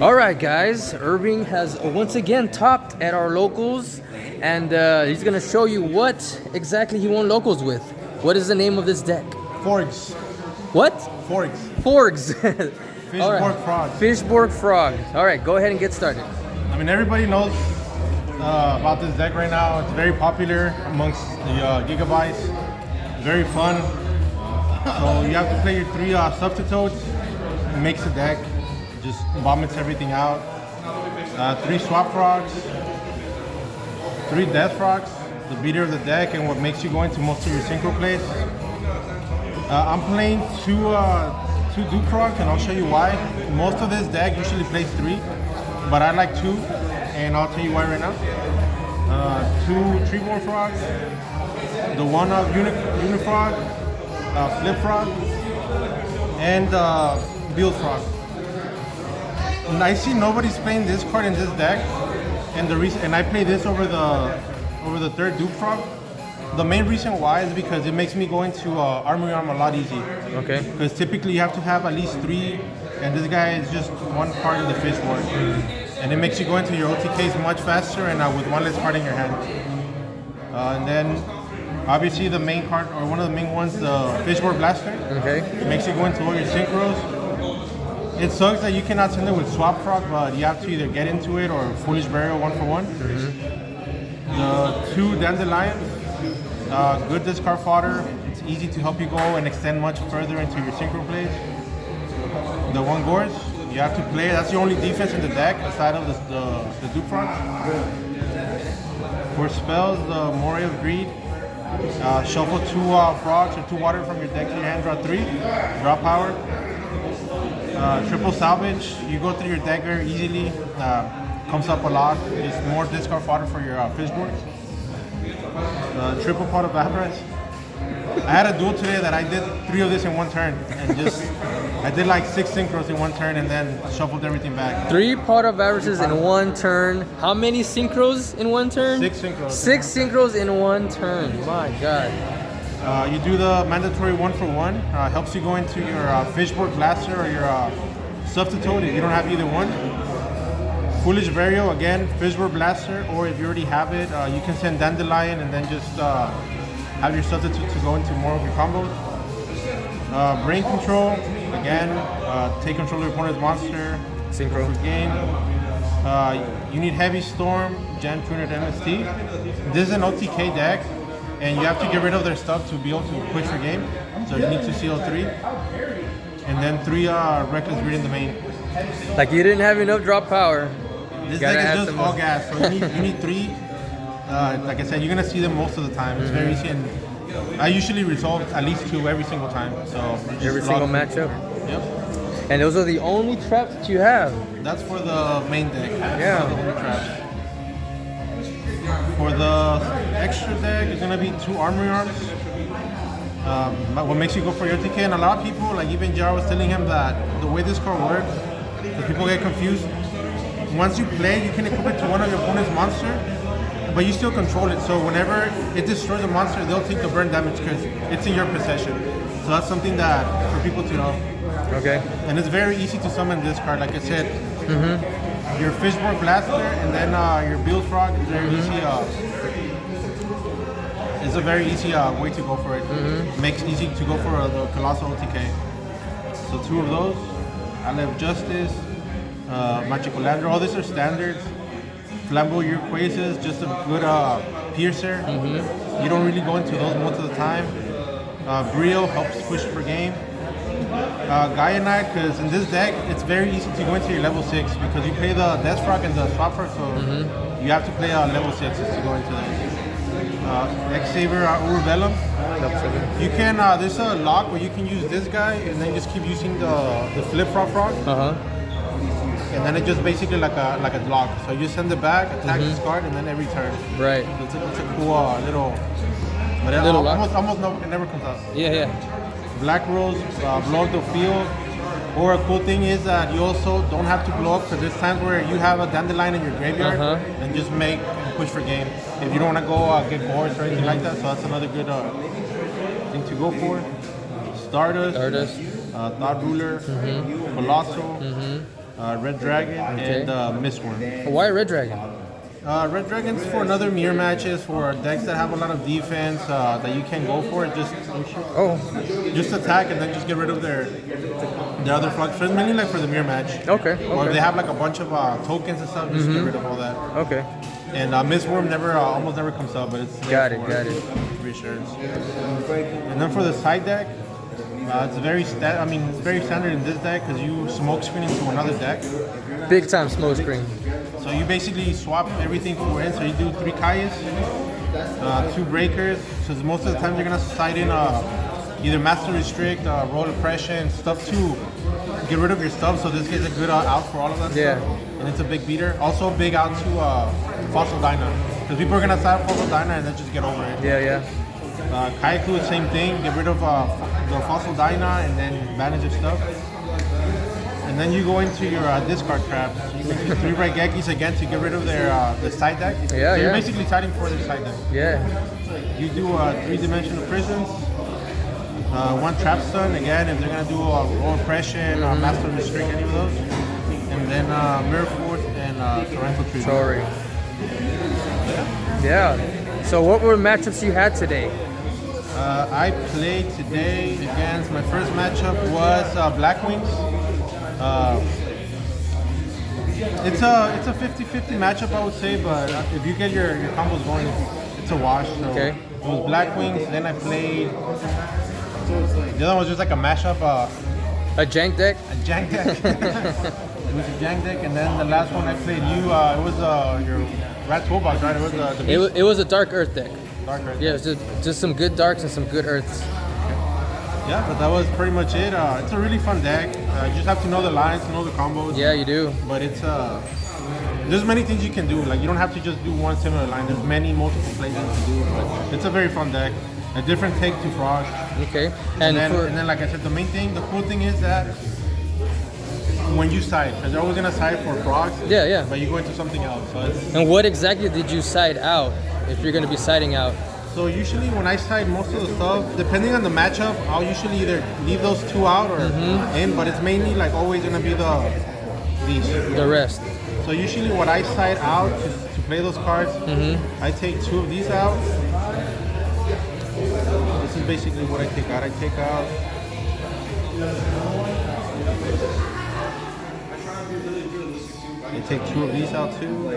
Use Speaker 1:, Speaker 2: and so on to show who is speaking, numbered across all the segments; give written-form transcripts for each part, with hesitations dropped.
Speaker 1: All right, guys. Irving has once again topped at our locals, and he's gonna show you what exactly he won locals with. What is the name of this deck?
Speaker 2: FORGS.
Speaker 1: What?
Speaker 2: FORGS.
Speaker 1: FORGS.
Speaker 2: FISHBORG FROGS.
Speaker 1: FISHBORG Frog. All right, go ahead and get started.
Speaker 2: I mean, everybody knows about this deck right now. It's very popular amongst the gigabytes. Very fun. So you have to play your 3 substitutes. It makes the deck. Just vomits everything out. 3 swap frogs. 3 death frogs. The beater of the deck and what makes you go into most of your synchro plays. I'm playing 2 Duke frogs, and I'll show you why. Most of this deck usually plays 3, but I like 2, and I'll tell you why right now. 2 Treeborn frogs, the 1 Unifrog, Flip frog, and Beal frog. And I see nobody's playing this card in this deck, and the reason, and I play this over the 3rd Duke frog. The main reason why is because it makes me go into Armory Arm a lot easier.
Speaker 1: Okay.
Speaker 2: Because typically you have to have at least 3, and this guy is just 1 card in the FISHBORG. And it makes you go into your OTKs much faster and with 1 less card in your hand. And then obviously the main card, or one of the main ones, the FISHBORG Blaster.
Speaker 1: Okay.
Speaker 2: It makes you go into all your synchros. It sucks that you cannot send it with Swap Frog, but you have to either get into it or Foolish Burial 1 for 1. The 2 Dandelions. Good discard fodder. It's easy to help you go and extend much further into your synchro plays. The 1 Gorge, you have to play. That's the only defense in the deck aside of the Duke Frog. For spells, the Moray of Greed. Shuffle 2 frogs or 2 water from your deck to your hand. Draw 3. Draw power. Triple salvage. You go through your deck very easily. Comes up a lot. It's more discard fodder for your FISHBORG. Triple pot of avarice. I had a duel today that I did 3 of this in 1 turn, and I did like 6 synchros in 1 turn and then shuffled everything back.
Speaker 1: 3 pot of averages in 1 turn. How many synchros in 1 turn?
Speaker 2: 6 synchros.
Speaker 1: 6 synchros in 1 turn. My God.
Speaker 2: You do the mandatory 1 for 1. Helps you go into your FISHBORG Blaster or your substitute if you don't have either one. Foolish Burial, again, FISHBORG Blaster, or if you already have it, you can send Dandelion and then just have your substitute to go into more of your combos. Brain Control, again, take control of your opponent's monster.
Speaker 1: Synchro.
Speaker 2: For game. You need Heavy Storm, Gen Tuner, MST. This is an OTK deck, and you have to get rid of their stuff to be able to push for game. So you need to seal 3. And then 3 Reckless Greed in the main.
Speaker 1: Like you didn't have enough drop power.
Speaker 2: This deck is just all gas, so you need 3. Like I said, you're gonna see them most of the time. It's very easy, and I usually resolve at least 2 every single time. So
Speaker 1: every single matchup.
Speaker 2: Yep.
Speaker 1: And those are the only traps that you have.
Speaker 2: That's for the main deck.
Speaker 1: Yeah.
Speaker 2: The only traps. For the extra deck, it's gonna be 2 Armory Arms. What makes you go for your TK, and a lot of people, like even Jar was telling him that the way this card works, that people get confused. Once you play, you can equip it to one of your opponent's monster, but you still control it. So whenever it destroys a monster, they'll take the burn damage because it's in your possession. So that's something that for people to know.
Speaker 1: Okay.
Speaker 2: And it's very easy to summon this card. Like I said, your FISHBORG Blaster and then your Beal Frog is very easy. It's a very easy way to go for it. Makes it easy to go for the Colossal OTK. So 2 of those. I left Justice. Magical Lander, all these are standards. Flamboyant Quasas, just a good piercer. You don't really go into those most of the time. Brio helps push for game. Gaianite, because in this deck, it's very easy to go into your level 6 because you play the Death Frog and the Swap Frog, so you have to play level 6s to go into this. X-Saver, Urbellum. You can, there's a lock where you can use this guy and then just keep using the Flip Frog. And then it's just basically like a block. So you send it back, attack this card, and then every turn.
Speaker 1: Right.
Speaker 2: It's a cool little. But almost it never comes out.
Speaker 1: Yeah.
Speaker 2: Black Rose, blow up the field. Or a cool thing is that you also don't have to blow up because there's times where you have a Dandelion in your graveyard and just push for game. If you don't want to go get boards or anything like that, so that's another good thing to go for. Stardust. Thought Ruler, Colossal, Red Dragon, and Mistworm.
Speaker 1: Why Red Dragon?
Speaker 2: Red Dragon's for another mirror matches for decks that have a lot of defense that you can go for. Just attack and then just get rid of their other FROGS. So it's mainly like for the mirror match.
Speaker 1: Okay.
Speaker 2: Or if they have like a bunch of tokens and stuff, just get rid of all that.
Speaker 1: Okay.
Speaker 2: And Mistworm almost never comes up, but it's
Speaker 1: got it.
Speaker 2: Reassurance. And then for the side deck, it's very standard in this deck because you smoke screen into another deck.
Speaker 1: Big time smoke screen.
Speaker 2: So you basically swap everything for in. So you do 3 Kayas, 2 breakers. So most of the time you're gonna side in either Master Restrict, Roll Oppression, stuff to get rid of your stuff. So this gets a good out for all of that stuff. And it's a big beater. Also big out to Fossil Dyna. Because people are gonna side up Fossil Dyna and then just get over it.
Speaker 1: Yeah.
Speaker 2: Kayaku, same thing. Get rid of the Fossil Dyna and then banish your stuff. And then you go into your discard traps. You can use 3 Raigekis again to get rid of their side deck. So you're basically siding for their side deck.
Speaker 1: Yeah.
Speaker 2: You do 3-dimensional prisons. 1 trap stun again if they're gonna do a roll oppression, master restrict, any of those. And then mirror force and torrential treatment.
Speaker 1: Sorry. Yeah. So what were matchups you had today?
Speaker 2: I played today against, my first matchup was Black Wings. It's a 50-50 matchup, I would say, but if you get your combos going, it's a wash. So it was Black Wings, then I played, the other one was just like a mashup.
Speaker 1: A jank deck?
Speaker 2: A jank deck. It was a jank deck, and then the last one I played it was your Rat Toolbox, right?
Speaker 1: It was a Dark Earth deck.
Speaker 2: Dark Earth.
Speaker 1: Yeah, it was just some good darks and some good earths.
Speaker 2: Yeah, but that was pretty much it. It's a really fun deck. You just have to know the lines, know the combos.
Speaker 1: Yeah, you do.
Speaker 2: But it's there's many things you can do. Like you don't have to just do one similar line. There's multiple plays you can do. But it's a very fun deck. A different take to FROGS.
Speaker 1: Okay.
Speaker 2: And then, like I said, the cool thing is that when you side, because they're always gonna side for FROGS.
Speaker 1: Yeah.
Speaker 2: But you go into something else. So
Speaker 1: and what exactly did you side out? If you're gonna be siding out.
Speaker 2: So usually when I side most of the stuff, depending on the matchup, I'll usually either leave those 2 out or in, but it's mainly like always gonna be the rest. So usually what I side out to play those cards, I take 2 of these out. This is basically what I take out. I take out I take 2 of these out too.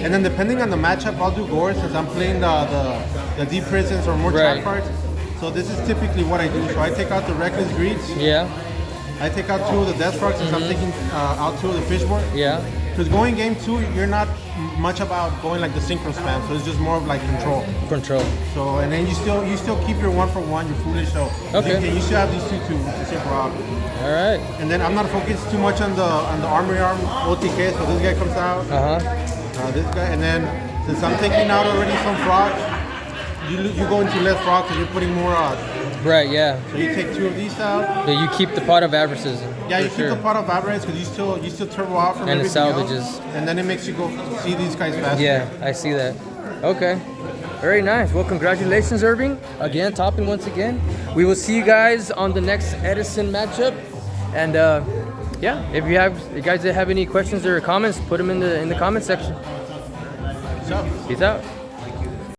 Speaker 2: And then depending on the matchup, I'll do Gore since I'm playing the deep prisons or more trap cards. So this is typically what I do. So I take out the Reckless Greeds.
Speaker 1: Yeah.
Speaker 2: I take out 2 of the Death Frogs since I'm taking out 2 of the FISHBORG.
Speaker 1: Yeah.
Speaker 2: Because going game 2, you're not much about going like the synchro spam, so it's just more of like control. So and then you still keep your 1-for-1, your foolish. So you still have these 2 to synchro out.
Speaker 1: All right.
Speaker 2: And then I'm not focused too much on the armory arm OTK. So this guy comes out. This guy, and then since I'm taking out already some FROGS, you go into less FROGS because you're putting more out.
Speaker 1: Right, yeah.
Speaker 2: So you take 2 of these out.
Speaker 1: Yeah, you keep the pot of avarices.
Speaker 2: Yeah, you keep the pot of avarice because you still turbo out from everything else, and then it makes you go see these guys faster.
Speaker 1: Yeah, I see that. Okay. Very nice. Well, congratulations, Irving. Again, topping once again. We will see you guys on the next Edison matchup. And yeah, if you guys have any questions or comments, put them in the comment section.
Speaker 2: Peace out.
Speaker 1: Peace out.